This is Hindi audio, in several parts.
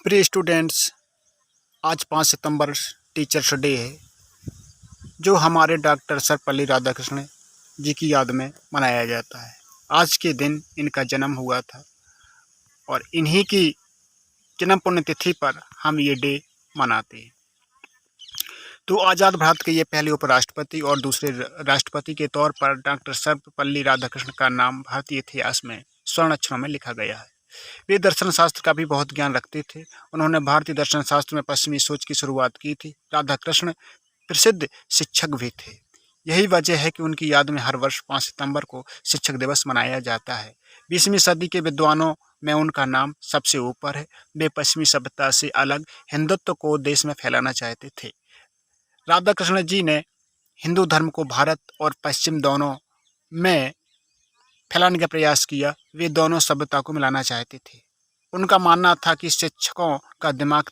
प्रिय स्टूडेंट्स, आज 5 सितंबर टीचर्स डे है, जो हमारे डॉक्टर सर्वपल्ली राधाकृष्णन जी की याद में मनाया जाता है। आज के दिन इनका जन्म हुआ था और इन्हीं की जन्म पुण्यतिथि पर हम ये डे मनाते हैं। तो आज़ाद भारत के ये पहले उपराष्ट्रपति और दूसरे राष्ट्रपति के तौर पर डॉक्टर सर्वपल्ली राधाकृष्णन का नाम भारतीय इतिहास में स्वर्ण अक्षरों में लिखा गया है। वे दर्शन शास्त्र का भी बहुत ज्ञान रखते थे। उन्होंने भारतीय दर्शन शास्त्र में पश्चिमी सोच की शुरुआत की थी। राधाकृष्ण प्रसिद्ध शिक्षक भी थे। यही वजह है कि उनकी याद में हर वर्ष 5 सितंबर को शिक्षक दिवस मनाया जाता है। 20वीं सदी के विद्वानों में उनका नाम सबसे ऊपर है। वे पश्चिमी सभ्यता से अलग हिंदुत्व को देश में फैलाना चाहते थे। राधाकृष्ण जी ने हिंदू धर्म को भारत और पश्चिम दोनों में फैलाने का प्रयास किया। वे दोनों सभ्यता को मिलाना चाहते थे। उनका मानना था कि शिक्षकों का दिमाग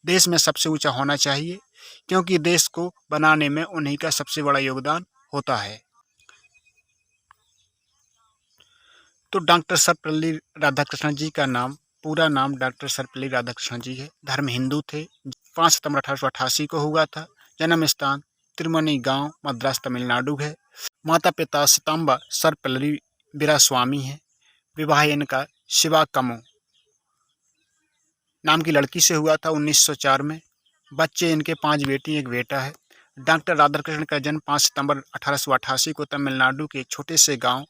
देश में सबसे ऊंचा होना चाहिए, क्योंकि देश को बनाने में उन्हीं का सबसे बड़ा योगदान होता है। तो डॉक्टर सर्वपल्ली राधाकृष्णन जी का पूरा नाम डॉक्टर सर्वपल्ली राधाकृष्णन जी है। धर्म हिंदू थे। 5 सितंबर 1888 को हुआ था। जन्म स्थान तिरुमनी गांव, मद्रास, तमिलनाडु है। माता पिता सितंबर सर्वपल्ली वीरास्वामी है। विवाह इनका शिवा कमो नाम की लड़की से हुआ था 1904 में। बच्चे इनके 5 बेटी 1 बेटा है। डॉक्टर राधाकृष्णन का जन्म 5 सितंबर 1888 को तमिलनाडु के छोटे से गांव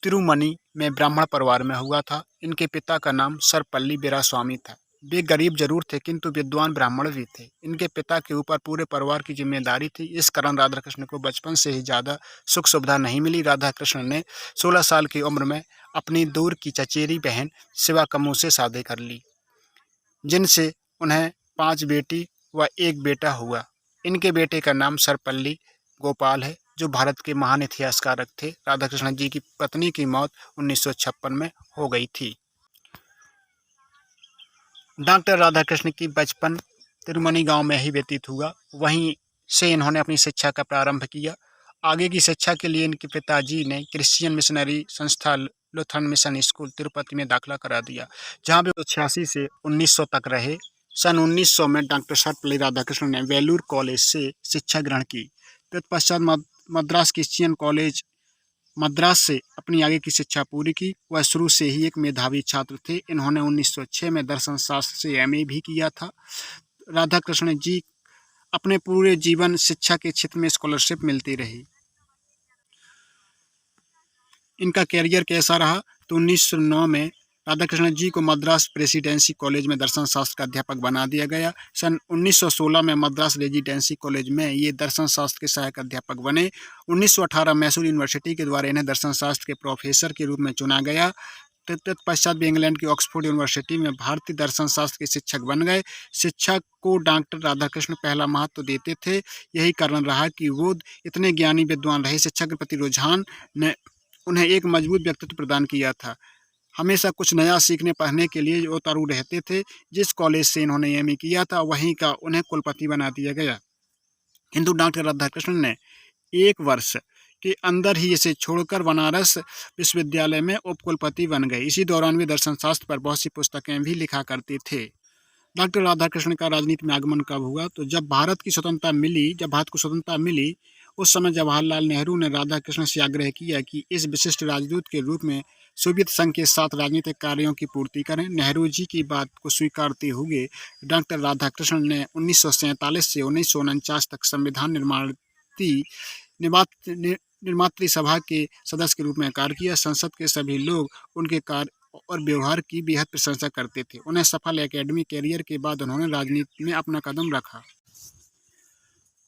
तिरुमनी में ब्राह्मण परिवार में हुआ था। इनके पिता का नाम सर्वपल्ली वीरास्वामी था। वे गरीब जरूर थे, किंतु विद्वान ब्राह्मण भी थे। इनके पिता के ऊपर पूरे परिवार की जिम्मेदारी थी। इस कारण राधाकृष्ण को बचपन से ही ज़्यादा सुख सुविधा नहीं मिली। राधाकृष्ण ने 16 साल की उम्र में अपनी दूर की चचेरी बहन शिवा कमू से शादी कर ली, जिनसे उन्हें 5 बेटी व 1 बेटा हुआ। इनके बेटे का नाम सर्वपल्ली गोपाल है, जो भारत के महान इतिहासकार थे। राधाकृष्ण जी की पत्नी की मौत 1956 में हो गई थी। डॉक्टर राधाकृष्ण की बचपन तिरुमनी गांव में ही व्यतीत हुआ। वहीं से इन्होंने अपनी शिक्षा का प्रारंभ किया। आगे की शिक्षा के लिए इनके पिताजी ने क्रिश्चियन मिशनरी संस्था लुथरन मिशन स्कूल तिरुपति में दाखिला करा दिया, जहां वे 86 से 1900 तक रहे। सन 1900 में डॉक्टर सर्वपल्ली राधाकृष्णन ने वेलूर कॉलेज से शिक्षा ग्रहण की। तत्पश्चात मद्रास क्रिश्चियन कॉलेज मद्रास से अपनी आगे की शिक्षा पूरी की। वह शुरू से ही एक मेधावी छात्र थे। इन्होंने 1906 में दर्शन शास्त्र से एमए भी किया था। राधाकृष्ण जी अपने पूरे जीवन शिक्षा के क्षेत्र में स्कॉलरशिप मिलती रही। इनका कैरियर कैसा रहा, तो 1909 में राधाकृष्ण जी को मद्रास प्रेसिडेंसी कॉलेज में दर्शन शास्त्र का अध्यापक बना दिया गया। सन 1916 में मद्रास रेजिडेंसी कॉलेज में ये दर्शन शास्त्र के सहायक अध्यापक बने। 1918 मैसूर यूनिवर्सिटी के द्वारा इन्हें दर्शन शास्त्र के प्रोफेसर के रूप में चुना गया। तत्पश्चात वे इंग्लैंड की ऑक्सफोर्ड यूनिवर्सिटी में भारतीय दर्शन शास्त्र के शिक्षक बन गए। शिक्षा को डॉक्टर राधाकृष्ण पहला महत्व देते थे। यही कारण रहा कि वो इतने ज्ञानी विद्वान रहे। शिक्षा के प्रति रुझान ने उन्हें एक मजबूत व्यक्तित्व प्रदान किया था। हमेशा कुछ नया सीखने पढ़ने के लिए वो तारू रहते थे। जिस कॉलेज से इन्होंने एमए किया था, वहीं का उन्हें कुलपति बना दिया गया। हिंदू डॉक्टर राधाकृष्णन ने 1 वर्ष के अंदर ही इसे छोड़कर बनारस विश्वविद्यालय में उपकुलपति बन गए। इसी दौरान वे दर्शन शास्त्र पर बहुत सी पुस्तकें भी लिखा करते थे। डॉक्टर राधाकृष्ण का राजनीति में आगमन कब हुआ, तो जब भारत को स्वतंत्रता मिली, उस समय जवाहरलाल नेहरू ने राधाकृष्ण से आग्रह किया कि इस विशिष्ट राजदूत के रूप में सोवियत संघ के साथ राजनीतिक कार्यों की पूर्ति करें। नेहरू जी की बात को स्वीकारते हुए डॉक्टर राधाकृष्ण ने 1947 से 1949 तक संविधान निर्मात्री सभा के सदस्य के रूप में कार्य किया। संसद के सभी लोग उनके कार्य और व्यवहार की बेहद प्रशंसा करते थे। उन्हें सफल एकेडमिक कैरियर के बाद उन्होंने राजनीति में अपना कदम रखा।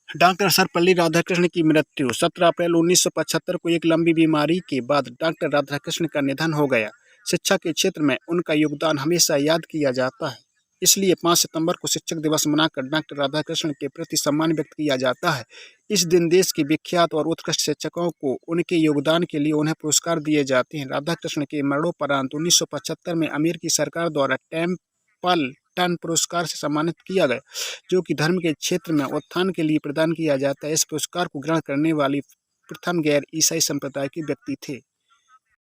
डॉक्टर सर्वपल्ली राधाकृष्ण की मृत्यु 17 अप्रैल 1975 को एक लंबी बीमारी के बाद डॉक्टर राधाकृष्ण का निधन हो गया। शिक्षा के क्षेत्र में उनका योगदान हमेशा याद किया जाता है। इसलिए 5 सितंबर को शिक्षक दिवस मनाकर डॉक्टर राधाकृष्ण के प्रति सम्मान व्यक्त किया जाता है। इस दिन देश के विख्यात और उत्कृष्ट शिक्षकों को उनके योगदान के लिए उन्हें पुरस्कार दिए जाते हैं। राधाकृष्ण के मरणोपरांत 1975 में अमेरिकी सरकार द्वारा टेम्पल्टन पुरस्कार से सम्मानित किया गया, जो कि धर्म के क्षेत्र में उत्थान के लिए प्रदान किया जाता है। इस पुरस्कार को ग्रहण करने वाली प्रथम गैर ईसाई संप्रदाय के व्यक्ति थे।